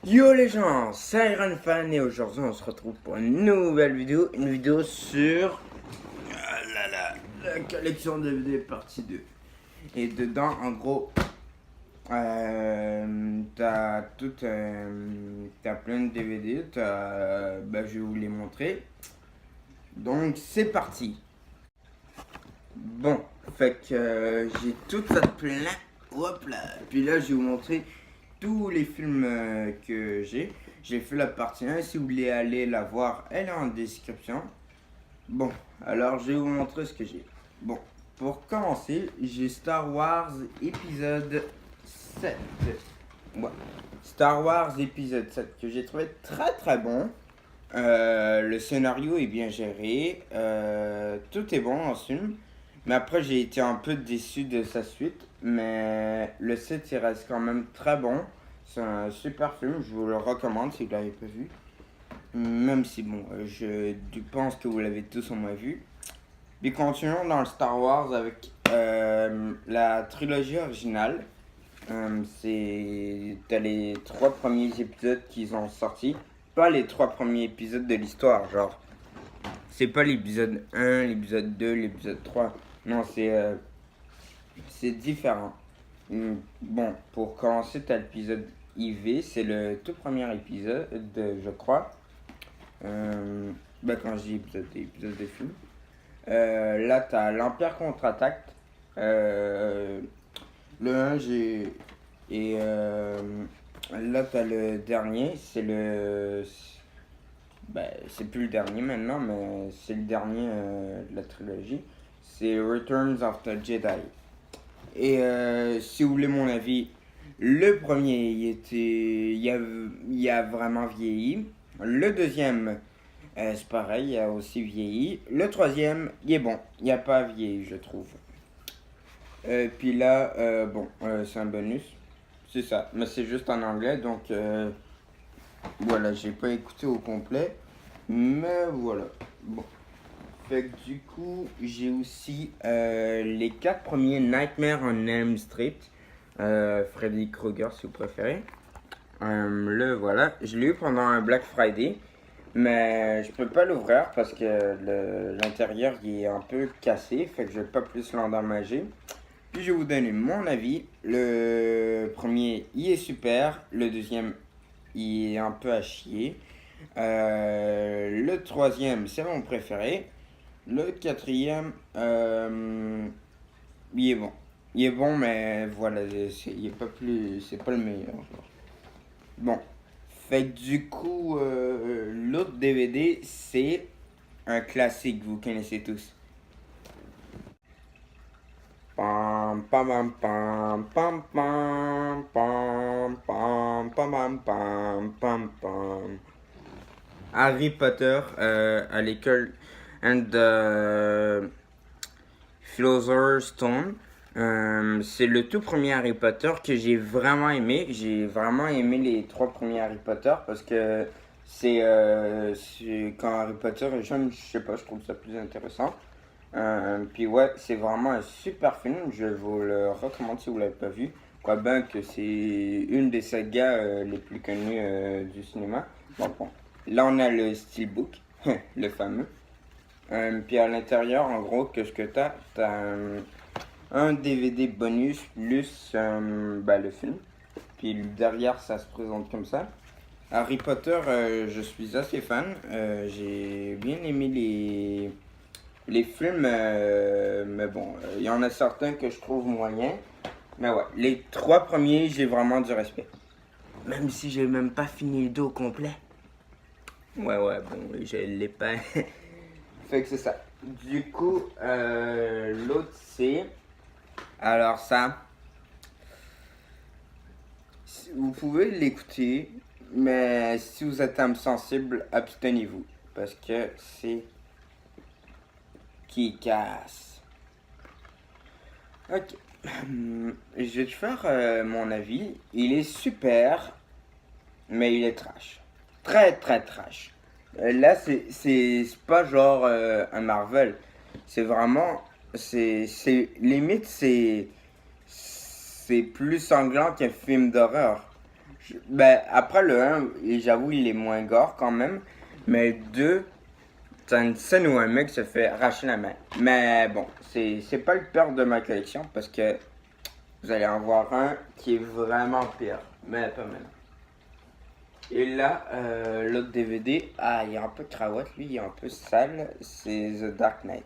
Yo les gens, c'est Iron Fan et aujourd'hui on se retrouve pour une nouvelle vidéo, sur la collection DVD partie 2. Et dedans en gros, t'as plein de DVD, je vais vous les montrer. Donc c'est parti. Bon, fait que j'ai tout ça plein, hop là. Puis là je vais vous montrer tous les films que j'ai. J'ai fait la partie 1, si vous voulez aller la voir, elle est en description. Bon, alors je vais vous montrer ce que j'ai. Bon, pour commencer, j'ai Star Wars épisode 7. Ouais. Star Wars épisode 7 que j'ai trouvé très très bon. Le scénario est bien géré. Tout est bon en ce film. Mais après, j'ai été un peu déçu de sa suite. Mais le 7, il reste quand même très bon. C'est un super film, je vous le recommande si vous ne l'avez pas vu. Même si, bon, je pense que vous l'avez tous au moins vu. Puis continuons dans le Star Wars avec la trilogie originale. T'as les 3 premiers épisodes qu'ils ont sortis. Pas les 3 premiers épisodes de l'histoire, genre. C'est pas l'épisode 1, l'épisode 2, l'épisode 3. Non, c'est différent. Bon, pour commencer, t'as l'épisode IV, c'est le tout premier épisode, je crois. Quand je dis épisode de film. Là, t'as l'Empire contre-attaque. Le 1, j'ai. Et là, t'as le dernier, c'est plus le dernier maintenant, mais c'est le dernier de la trilogie. C'est Returns of the Jedi. Et si vous voulez mon avis, le premier, il a vraiment vieilli. Le deuxième, c'est pareil, il a aussi vieilli. Le troisième, il est bon, il n'a pas vieilli, je trouve. Puis là, c'est un bonus. C'est ça, mais c'est juste en anglais, donc voilà, j'ai pas écouté au complet. Mais voilà, bon. Fait que du coup, j'ai aussi les 4 premiers Nightmare on Elm Street. Freddy Krueger si vous préférez. Le voilà, je l'ai eu pendant un Black Friday. Mais je peux pas l'ouvrir parce que l'intérieur il est un peu cassé. Fait que je vais pas plus l'endommager. Puis je vais vous donner mon avis. Le premier, il est super. Le deuxième, il est un peu à chier. Le troisième, c'est mon préféré. Le quatrième, il est bon. Il est bon, mais voilà, il est pas plus, c'est pas le meilleur. Genre. Bon, fait que du coup, l'autre DVD, c'est un classique, vous connaissez tous. Pam pam pam pam pam pam pam pam pam pam pam. Harry Potter à l'école and the Philosopher's Stone. C'est le tout premier Harry Potter que j'ai vraiment aimé. J'ai vraiment aimé les 3 premiers Harry Potter parce que c'est quand Harry Potter est jeune, je sais pas, je trouve ça plus intéressant. Puis ouais, c'est vraiment un super film. Je vous le recommande si vous l'avez pas vu. Quoi bien que c'est une des sagas les plus connues du cinéma. Bon. Là, on a le Steelbook, le fameux. Puis à l'intérieur, en gros, qu'est-ce que t'as? T'as un DVD bonus plus le film. Puis derrière, ça se présente comme ça. Harry Potter, je suis assez fan. J'ai bien aimé les films, mais bon, il y en a certains que je trouve moyens. Mais ouais, les 3 premiers, j'ai vraiment du respect. Même si j'ai même pas fini le dos complet. Ouais, bon, je l'ai pas. Fait que c'est ça. Du coup, l'autre c'est. Alors, ça. Vous pouvez l'écouter, mais si vous êtes âme sensible, abstenez-vous. Parce que c'est. Qui casse. Ok. Je vais te faire mon avis. Il est super, mais il est trash. Très très trash. Là, c'est pas genre un Marvel. C'est vraiment. Limite, c'est plus sanglant qu'un film d'horreur. Ben, après le un, j'avoue, il est moins gore quand même. Mais le 2, t'as une scène où un mec se fait arracher la main. Mais bon, c'est pas le pire de ma collection parce que vous allez en voir un qui est vraiment pire. Mais pas mal. Et là, l'autre DVD, ah, il est un peu cravate, lui, il est un peu sale. C'est The Dark Knight.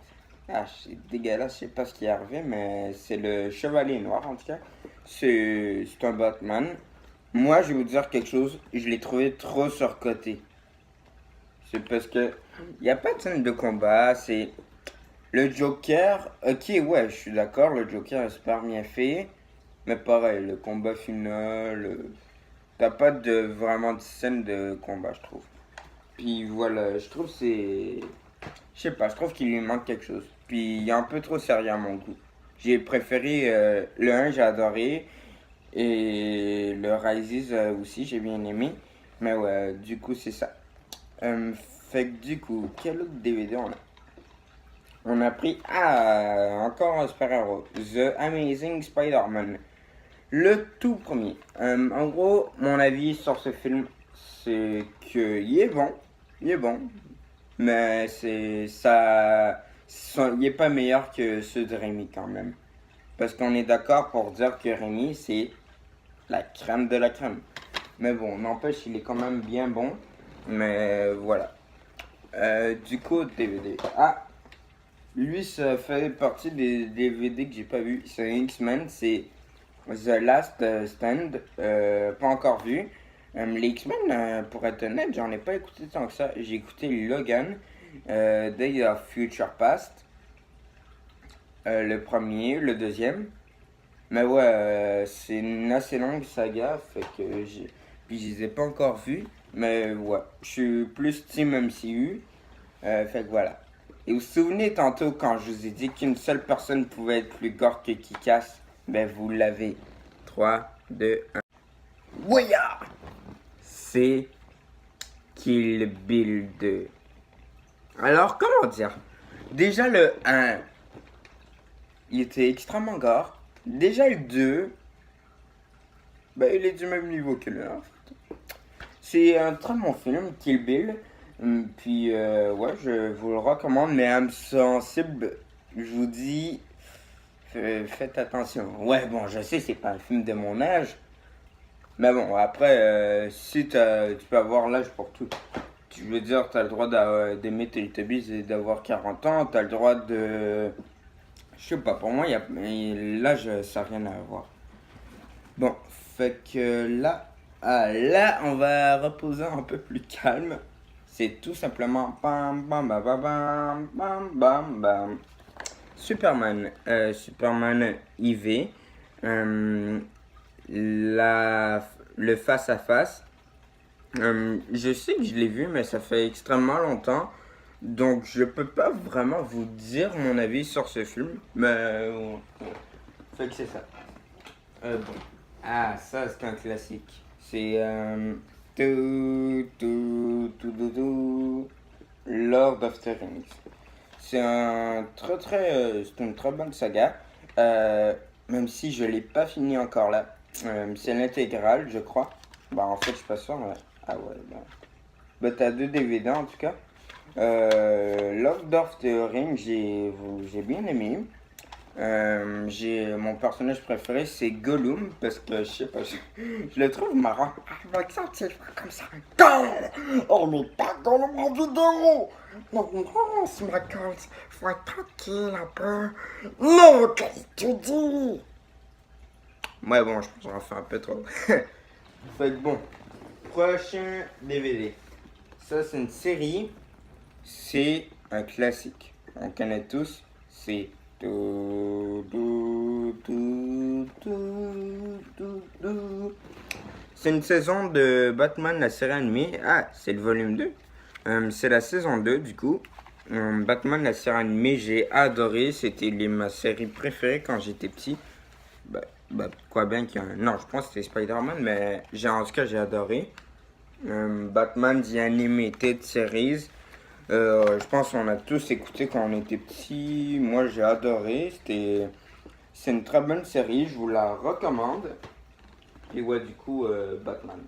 Ah, c'est dégueulasse, je sais pas ce qui est arrivé, mais c'est le Chevalier Noir en tout cas. C'est un Batman. Moi, je vais vous dire quelque chose, je l'ai trouvé trop surcoté. C'est parce que il n'y a pas de scène de combat, c'est le Joker. Ok, ouais, je suis d'accord, le Joker est super bien fait. Mais pareil, le combat final, t'as pas de vraiment de scène de combat, je trouve. Puis voilà, je trouve c'est. Je sais pas, je trouve qu'il lui manque quelque chose. Puis il est un peu trop sérieux à mon goût. J'ai préféré le un j'ai adoré. Et le Rises aussi, j'ai bien aimé. Mais ouais, du coup, c'est ça. Fait que du coup, quel autre DVD on a? On a pris, encore un super-héros. The Amazing Spider-Man. Le tout premier. En gros, mon avis sur ce film, c'est qu'il est bon. Il est bon. Mais c'est ça. Il est pas meilleur que ceux de Rémi quand même. Parce qu'on est d'accord pour dire que Rémi, c'est la crème de la crème. Mais bon, n'empêche, il est quand même bien bon. Mais voilà. Du coup, DVD. Ah, lui, ça fait partie des DVD que j'ai pas vu. C'est un X-Men, c'est The Last Stand. Pas encore vu. Les X-Men, pour être honnête, j'en ai pas écouté tant que ça. J'ai écouté Logan, Day of Future Past, le premier, le deuxième. Mais ouais, c'est une assez longue saga, fait que j'ai. Puis je les ai pas encore vus, mais ouais, je suis plus Team MCU, fait que voilà. Et vous vous souvenez tantôt quand je vous ai dit qu'une seule personne pouvait être plus gore que Kick-Ass? Ben vous l'avez. 3, 2, 1. Ouya! C'est Kill Bill 2. Alors, comment dire? Déjà le 1, il était extrêmement gore. Déjà le 2, bah, il est du même niveau que le 1. C'est un très bon film, Kill Bill. Puis, ouais, je vous le recommande, mais âme sensible, je vous dis, faites attention. Ouais, bon, je sais, c'est pas un film de mon âge. Mais bon, après, si tu peux avoir l'âge pour tout. Tu veux dire, t'as le droit d'aimer Teletubbies et d'avoir 40 ans, t'as le droit de. Je sais pas, pour moi, l'âge, ça n'a rien à voir. Bon, fait que là, là, on va reposer un peu plus calme. C'est tout simplement bam bam bam bam bam bam bam bam. Superman, Superman IV, le face à face. Je sais que je l'ai vu, mais ça fait extrêmement longtemps. Donc je peux pas vraiment vous dire mon avis sur ce film. Mais fait que c'est ça. Bon. Ah, ça c'est un classique. C'est Lord of the Rings. C'est c'est une très bonne saga. Même si je l'ai pas fini encore là. C'est l'intégrale, je crois. Bah en fait, je suis pas sûr. Mais. Ah ouais. Bah t'as 2 DVD en tout cas. Lord of the Rings, j'ai bien aimé. Mon personnage préféré c'est Gollum parce que je sais pas, je le trouve marrant. Avec ça, tu sais, comme ça. Oh mais pas Gollum en vidéo. Non, non, c'est ma cause. Faut être tranquille un peu. Non, qu'est-ce que tu dis? Ouais bon, je pense qu'on en fait un peu trop. Fait que bon, prochain DVD. Ça c'est une série, c'est un classique. On connaît tous, c'est c'est une saison de Batman, la série animée. Ah, c'est le volume 2. C'est la saison 2 du coup. Batman, la série animée, j'ai adoré. C'était ma série préférée quand j'étais petit. Quoi bien qu'il y a un. Non, je pense que c'était Spider-Man, mais en tout cas, j'ai adoré. Batman, The Animated Series. Je pense qu'on a tous écouté quand on était petits. Moi, j'ai adoré. C'est une très bonne série. Je vous la recommande. Puis ouais, du coup, Batman.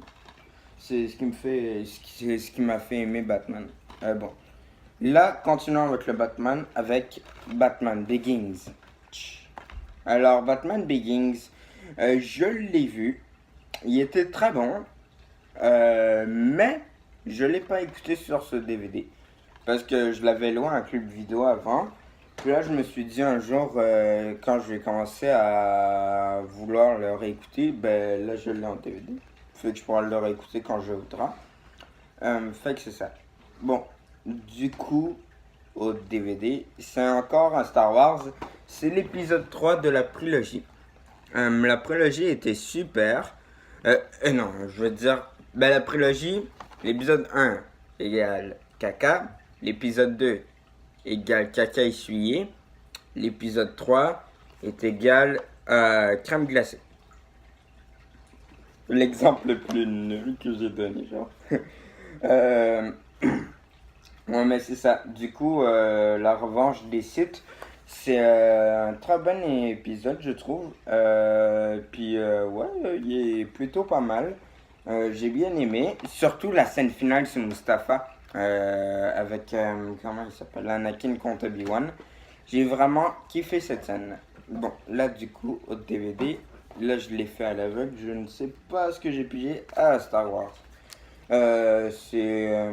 C'est ce qui me fait, c'est ce qui m'a fait aimer Batman. Bon. Là, continuons avec le Batman, avec Batman Begins. Alors, Batman Begins, je l'ai vu. Il était très bon. Mais je l'ai pas écouté sur ce DVD. Parce que je l'avais loin un club vidéo avant. Puis là, je me suis dit un jour, quand je vais commencer à vouloir le réécouter, ben là, je l'ai en DVD. Fait que je pourrai le réécouter quand je voudrais. Fait que c'est ça. Bon, du coup, au DVD, c'est encore un Star Wars. C'est l'épisode 3 de la prélogie. La prélogie était super. Non, je veux dire, ben la prélogie, l'épisode 1 égale caca. L'épisode 2 égale caca essuyé. L'épisode 3 est égal à crème glacée. L'exemple le plus nul que j'ai donné, genre. Ouais, mais c'est ça. Du coup, la revanche des Sith, c'est un très bon épisode, je trouve. Puis, ouais, il est plutôt pas mal. J'ai bien aimé. Surtout la scène finale sur Mustapha. Avec, comment il s'appelle? Anakin contre Obi-Wan. J'ai vraiment kiffé cette scène. Bon, là, du coup, au DVD, là, je l'ai fait à l'aveugle. Je ne sais pas ce que j'ai pigé à Star Wars. C'est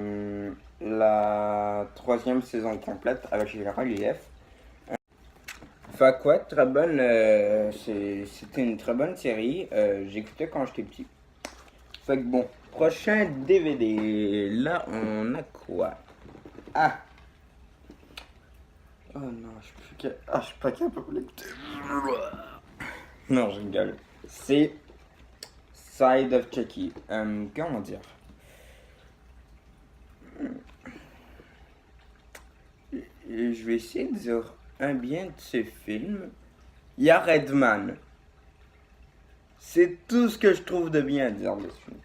la 3e saison complète avec les reliefs. Fait quoi, très bonne. C'était une très bonne série. J'écoutais quand j'étais petit. Fait que bon, prochain DVD. Là, on a quoi? Ah! Oh non, je suis pas capable de l'écouter. Non, je rigole. C'est Side of Chucky. Comment dire? Je vais essayer de dire un bien de ce film. Il y a Redman. C'est tout ce que je trouve de bien à dire de ce film.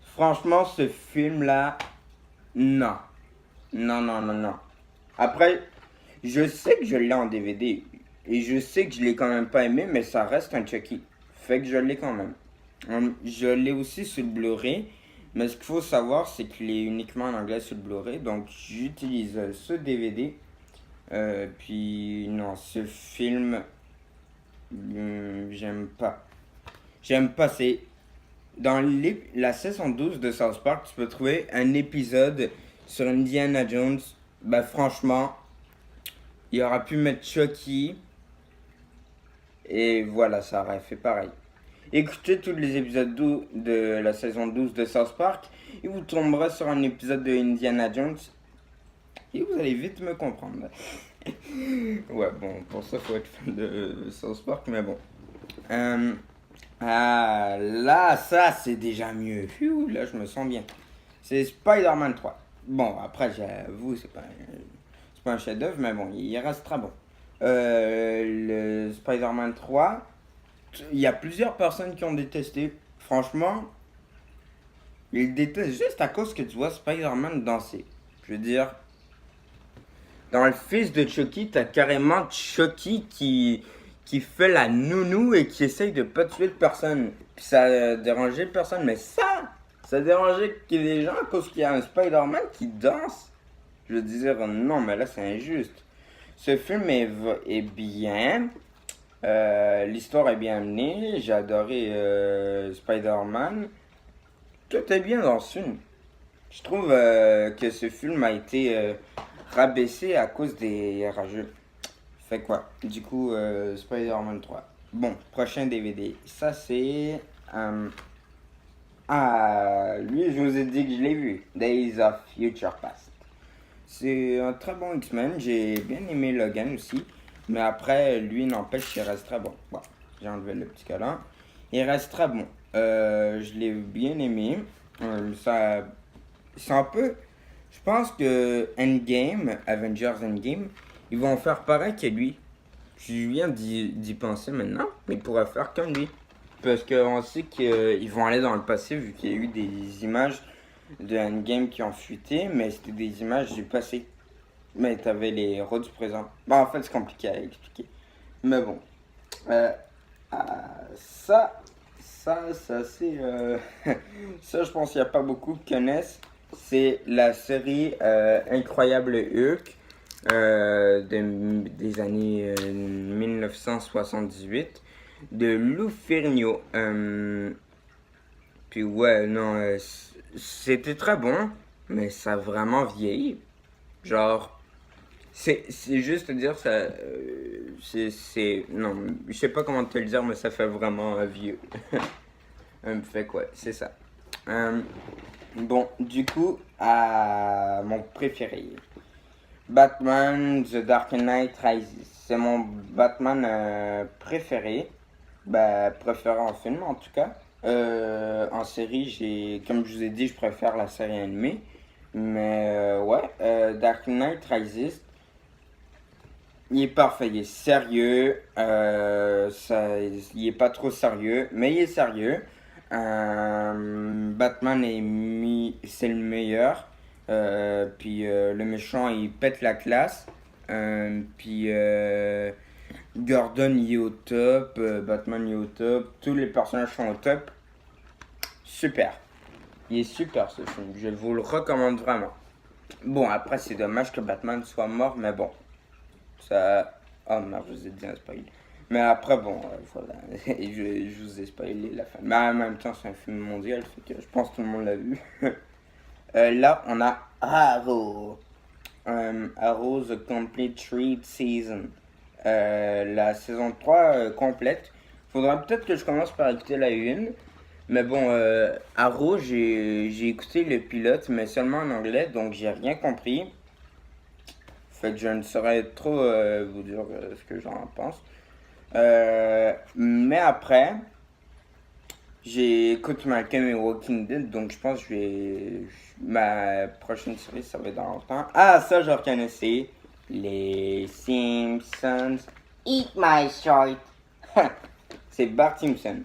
Franchement, ce film-là, non. Non, non, non, non. Après, je sais que je l'ai en DVD. Et je sais que je l'ai quand même pas aimé, mais ça reste un Chucky. Fait que je l'ai quand même. Je l'ai aussi sur le Blu-ray. Mais ce qu'il faut savoir, c'est qu'il est uniquement en anglais sur le Blu-ray. Donc j'utilise ce DVD. Puis non, ce film, j'aime pas. J'aime pas, c'est... Dans la saison 12 de South Park, tu peux trouver un épisode sur Indiana Jones. Ben franchement, il aurait pu mettre Chucky. Et voilà, ça aurait fait pareil. Écoutez tous les épisodes de la saison 12 de South Park et vous tomberez sur un épisode de Indiana Jones et vous allez vite me comprendre. Ouais, bon, pour ça, faut être fan de South Park, mais bon. Ah, là, ça, c'est déjà mieux. Phew, là, je me sens bien. C'est Spider-Man 3. Bon, après, j'avoue, c'est pas un chef-d'œuvre, mais bon, il reste très bon. Le Spider-Man 3, il y a plusieurs personnes qui ont détesté. Franchement, ils détestent juste à cause que tu vois Spider-Man danser. Je veux dire, dans le fils de Chucky, t'as carrément Chucky qui fait la nounou et qui essaye de pas tuer personne. Puis ça a dérangé personne, mais ça a dérangé les gens à cause qu'il y a un Spider-Man qui danse. Je veux dire, non, mais là c'est injuste. Ce film est bien. L'histoire est bien menée. J'ai adoré Spider-Man. Tout est bien dans ce film. Je trouve que ce film a été rabaissé à cause des rageux. Fait quoi? Du coup, Spider-Man 3. Bon, prochain DVD. Ça, c'est... Ah, lui, je vous ai dit que je l'ai vu. Days of Future Past. C'est un très bon X-Men. J'ai bien aimé Logan aussi. Mais après, lui, n'empêche qu'il reste très bon. Bon, j'ai enlevé le petit câlin. Il reste très bon. Je l'ai bien aimé. Ça, c'est un peu... Je pense que Endgame, Avengers Endgame, ils vont faire pareil que lui. Je viens d'y penser maintenant, mais ils pourraient faire comme lui. Parce qu'on sait qu'ils vont aller dans le passé, vu qu'il y a eu des images de Endgame qui ont fuité, mais c'était des images du passé. Mais t'avais les héros du présent. Bah, en fait, c'est compliqué à expliquer. Mais bon. Ça, c'est assez. Ça, je pense qu'il n'y a pas beaucoup qui connaissent. C'est la série Incroyable Hulk des années 1978 de Lou Ferrigno. Puis ouais, non, c'était très bon, mais ça a vraiment vieilli. Genre, c'est juste dire ça. Non, je sais pas comment te le dire, mais ça fait vraiment vieux. Fait quoi, c'est ça. Bon, du coup, à mon préféré. Batman The Dark Knight Rises. C'est mon Batman préféré. Bah, préféré en film en tout cas. En série, comme je vous ai dit, je préfère la série animée. Mais ouais, Dark Knight Rises, il est parfait, il est sérieux. Il est pas trop sérieux, mais il est sérieux. Batman c'est le meilleur. Puis le méchant il pète la classe. Puis Gordon il est au top. Batman il est au top. Tous les personnages sont au top. Super. Il est super ce film. Je vous le recommande vraiment. Bon, après c'est dommage que Batman soit mort, mais bon. Ça. Oh merde, je vous ai dit un spoil. Mais après, bon, voilà. je vous ai spoilé la fin. Mais en même temps, c'est un film mondial, fait que je pense que tout le monde l'a vu. Là, on a Arrow. Arrow The Complete Third Season. La saison 3 complète. Faudra peut-être que je commence par écouter la 1. Mais bon, Arrow, j'ai écouté le pilote, mais seulement en anglais, donc j'ai rien compris. Fait que je ne saurais trop vous dire ce que j'en pense. Mais après, j'écoute Malcolm et Walking Dead, donc je pense que ma prochaine série, ça va être dans longtemps. Ah, ça, je reconnaissais. Les Simpsons. Eat my short. C'est Bart Simpson.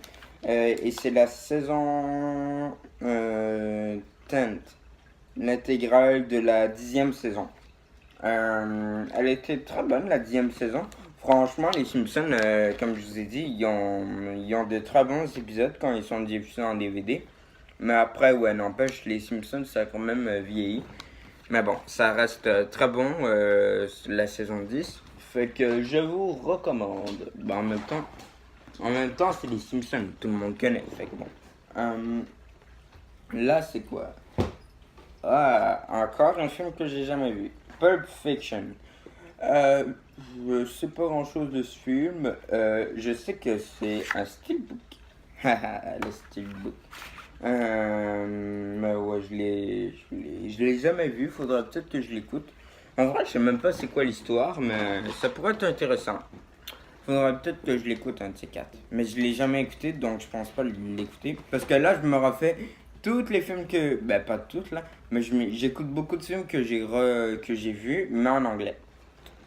Et c'est la saison 10, l'intégrale de la 10e saison. Elle était très bonne, la 10e saison. Franchement, les Simpsons, comme je vous ai dit, ils ont de très bons épisodes quand ils sont diffusés en DVD. Mais après, ouais, n'empêche, les Simpsons, ça a quand même vieilli. Mais bon, ça reste très bon, la saison 10. Fait que je vous recommande. Ben, en même temps, c'est les Simpsons, tout le monde connaît. Fait que bon. Là, c'est quoi? Ah, encore un film que j'ai jamais vu. Pulp Fiction. Je sais pas grand chose de ce film. Je sais que c'est un steelbook. Le steelbook. Mais ouais, je l'ai jamais vu. Faudra peut-être que je l'écoute. En vrai, je sais même pas c'est quoi l'histoire, mais ça pourrait être intéressant. Faudrait peut-être que je l'écoute un de ces quatre. Mais je l'ai jamais écouté, donc je pense pas l'écouter. Parce que là, je me refais tous les films que. Ben, pas toutes là. Mais j'écoute beaucoup de films que j'ai vus, mais en anglais.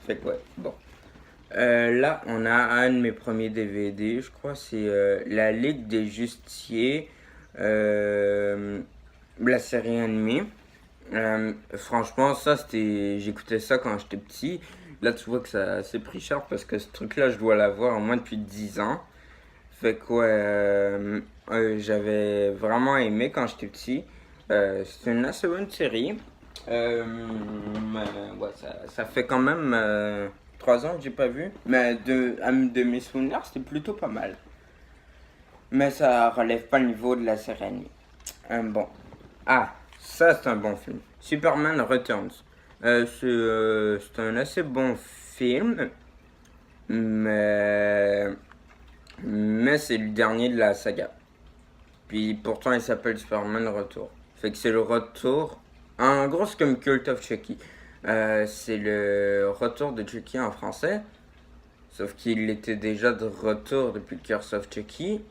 Fait que ouais, bon. Là, on a un de mes premiers DVD, je crois, c'est La Ligue des Justiciers, la série animée. Franchement, j'écoutais ça quand j'étais petit. Là, tu vois que ça c'est pris cher parce que ce truc-là, je dois l'avoir au moins depuis 10 ans. Fait que j'avais vraiment aimé quand j'étais petit. C'est une assez bonne série. Mais, ouais, ça fait quand même 3 ans que j'ai pas vu. Mais de mes souvenirs, c'était plutôt pas mal. Mais ça relève pas le niveau de la série animée. Bon. Ah, ça c'est un bon film. Superman Returns. C'est un assez bon film. Mais c'est le dernier de la saga. Puis pourtant il s'appelle Superman Retour. Fait que c'est le retour. En gros, c'est comme Cult of Chucky. C'est le retour de Chucky en français. Sauf qu'il était déjà de retour depuis Curse of Chucky.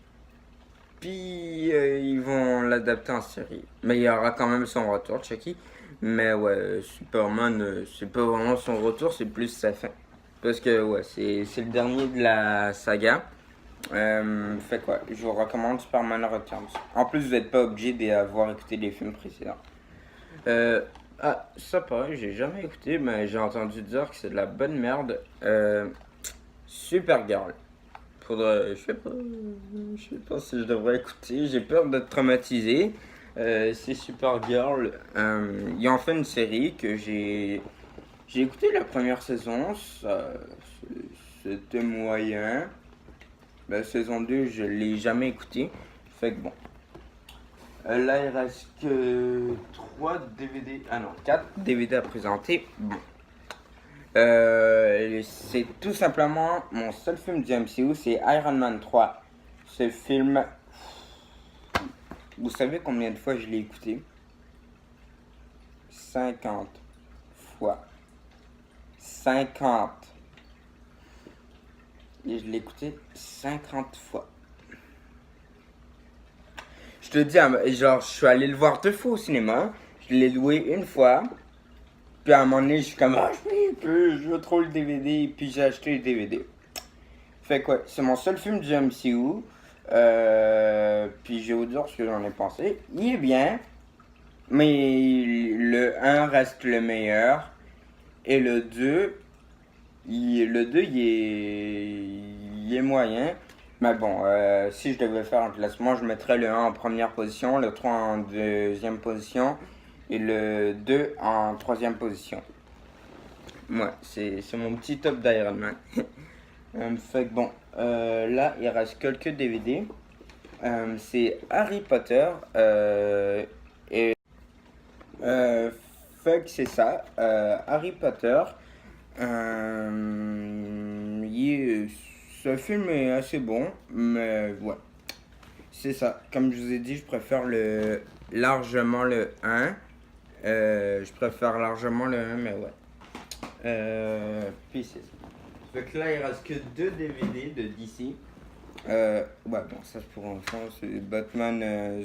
Puis ils vont l'adapter en série. Mais il y aura quand même son retour, Chucky. Mais ouais, Superman, c'est pas vraiment son retour, c'est plus sa fin. Parce que ouais, c'est le dernier de la saga. Fait quoi, je vous recommande Superman Returns. En plus, vous n'êtes pas obligé d'avoir écouté les films précédents. Ça pareil, j'ai jamais écouté, mais j'ai entendu dire que c'est de la bonne merde. Supergirl. je sais pas si je devrais écouter. J'ai peur d'être traumatisé. C'est Supergirl. Il y a enfin une série que j'ai écouté la première saison. C'était moyen. La saison 2, je l'ai jamais écouté. Fait que bon. Là, il reste que 3 DVD. Ah non, 4 DVD à présenter. Bon. C'est tout simplement mon seul film du MCU, c'est Iron Man 3. Ce film, vous savez combien de fois je l'ai écouté? 50 fois. 50. Et je l'ai écouté 50 fois. Je te dis, genre, je suis allé le voir 2 fois au cinéma. Je l'ai loué une fois. Puis à un moment donné, je suis comme, ah, je veux trop le DVD. Puis j'ai acheté le DVD. Fait quoi, c'est mon seul film du MCU. Puis je vais vous dire ce que j'en ai pensé. Il est bien. Mais le 1 reste le meilleur. Et le 2, il est moyen. Mais bon, si je devais faire un classement, je mettrais le 1 en première position, le 3 en deuxième position et le 2 en troisième position. Ouais, c'est mon petit top d'Iron Man. Fait que bon, là, il reste quelques DVD. C'est Harry Potter. Et fait que c'est ça. Harry Potter. Ce film est assez bon, mais ouais. C'est ça. Comme je vous ai dit, je préfère largement le 1. Je préfère largement le 1, mais ouais. Puis c'est ça. Fait que là, il reste que 2 DVD de DC. Ouais, bon, ça c'est pour enfants. C'est Batman,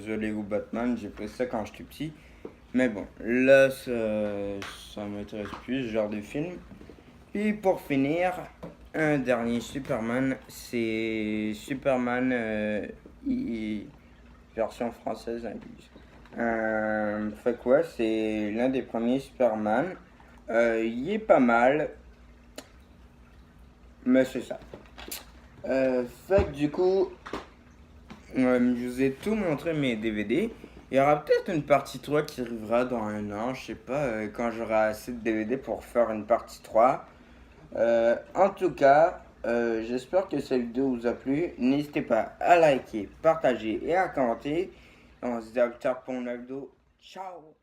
The Lego Batman. J'ai fait ça quand j'étais petit. Mais bon, là, ça m'intéresse plus, ce genre de film. Et pour finir, un dernier Superman, c'est Superman version française incluse. Fait quoi, c'est l'un des premiers Superman. Il est pas mal, mais c'est ça. Fait que du coup, je vous ai tout montré mes DVD. Il y aura peut-être une partie 3 qui arrivera dans un an, je sais pas, quand j'aurai assez de DVD pour faire une partie 3. En tout cas, j'espère que cette vidéo vous a plu. N'hésitez pas à liker, partager et à commenter. On se dit à plus tard pour une vidéo. Ciao!